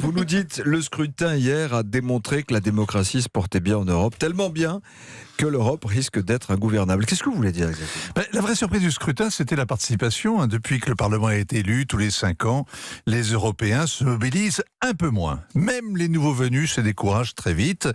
Vous nous dites, le scrutin hier a démontré que la démocratie se portait bien en Europe, tellement bien que l'Europe risque d'être ingouvernable. Qu'est-ce que vous voulez dire exactement ? La vraie surprise du scrutin, c'était la participation. Depuis que le Parlement a été élu, tous les 5 ans, les Européens se mobilisent un peu moins. Même les nouveaux venus se découragent très vite.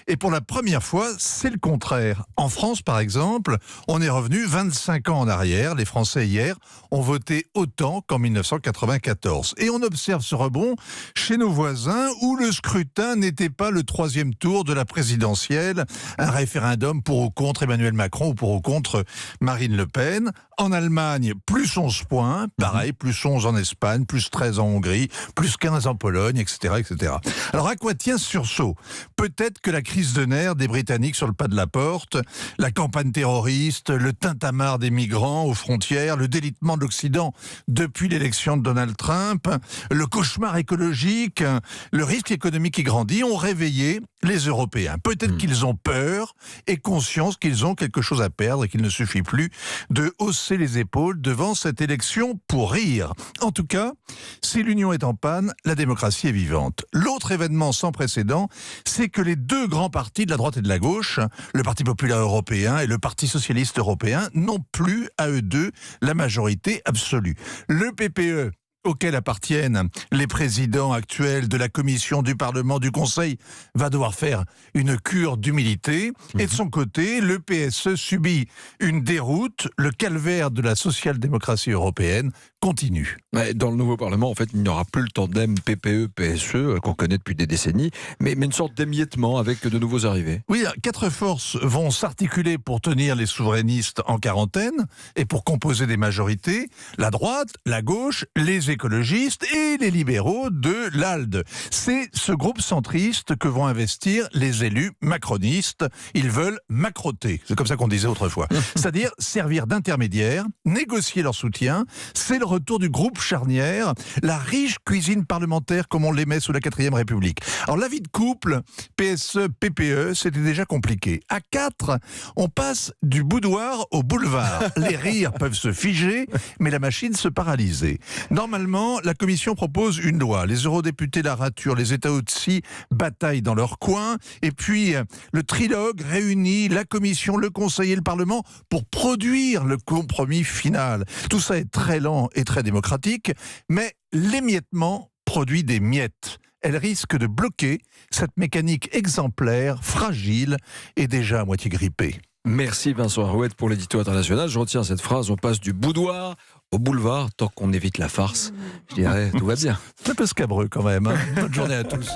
Et pour la première fois, c'est le contraire. En France, par exemple, on est revenu 25 ans en arrière. Les Français, hier, ont voté autant qu'en 1994. Et on observe ce rebond chez nos voisins, où le scrutin n'était pas le 3e tour de la présidentielle, un référendum pour ou contre Emmanuel Macron ou pour ou contre Marine Le Pen. En Allemagne, plus 11 points, pareil, plus 11 en Espagne, plus 13 en Hongrie, plus 15 en Pologne, etc., etc. Alors à quoi tient ce sursaut ? Peut-être que la crise de nerfs des Britanniques sur le pas de la porte, la campagne terroriste, le tintamarre des migrants aux frontières, le délitement de l'Occident depuis l'élection de Donald Trump, le cauchemar écologique, le risque économique qui grandit, ont réveillé les Européens. Peut-être qu'ils ont peur et conscience qu'ils ont quelque chose à perdre et qu'il ne suffit plus de hausser les épaules devant cette élection pour rire. En tout cas, si l'Union est en panne, la démocratie est vivante. L'autre événement sans précédent, c'est que les deux grands partis de la droite et de la gauche, le Parti populaire européen et le Parti socialiste européen, n'ont plus à eux deux la majorité absolue. Le PPE, auquel appartiennent les présidents actuels de la Commission, du Parlement, du Conseil, va devoir faire une cure d'humilité. Et de son côté, le PSE subit une déroute. Le calvaire de la social-démocratie européenne continue. Dans le nouveau Parlement, en fait, il n'y aura plus le tandem PPE-PSE qu'on connaît depuis des décennies, mais une sorte d'émiettement avec de nouveaux arrivés. Oui, 4 forces vont s'articuler pour tenir les souverainistes en quarantaine et pour composer des majorités. La droite, la gauche, les écologistes et les libéraux de l'ALDE. C'est ce groupe centriste que vont investir les élus macronistes. Ils veulent macroter, c'est comme ça qu'on disait autrefois. C'est-à-dire servir d'intermédiaire, négocier leur soutien. C'est le retour du groupe charnière, la riche cuisine parlementaire comme on l'aimait sous la 4e République. Alors la vie de couple, PSE-PPE, c'était déjà compliqué. À 4, on passe du boudoir au boulevard. Les rires peuvent se figer, mais la machine se paralyser. Normalement, la Commission propose une loi. Les eurodéputés la raturent, les États aussi bataillent dans leur coin. Et puis, le trilogue réunit la Commission, le Conseil et le Parlement pour produire le compromis final. Tout ça est très lent et très démocratique, mais l'émiettement produit des miettes. Elle risque de bloquer cette mécanique exemplaire, fragile et déjà à moitié grippée. Merci Vincent Arouette pour l'édito international. Je retiens cette phrase, on passe du boudoir au boulevard, tant qu'on évite la farce. Je dirais, tout va bien. C'est un peu scabreux quand même. Bonne journée à tous.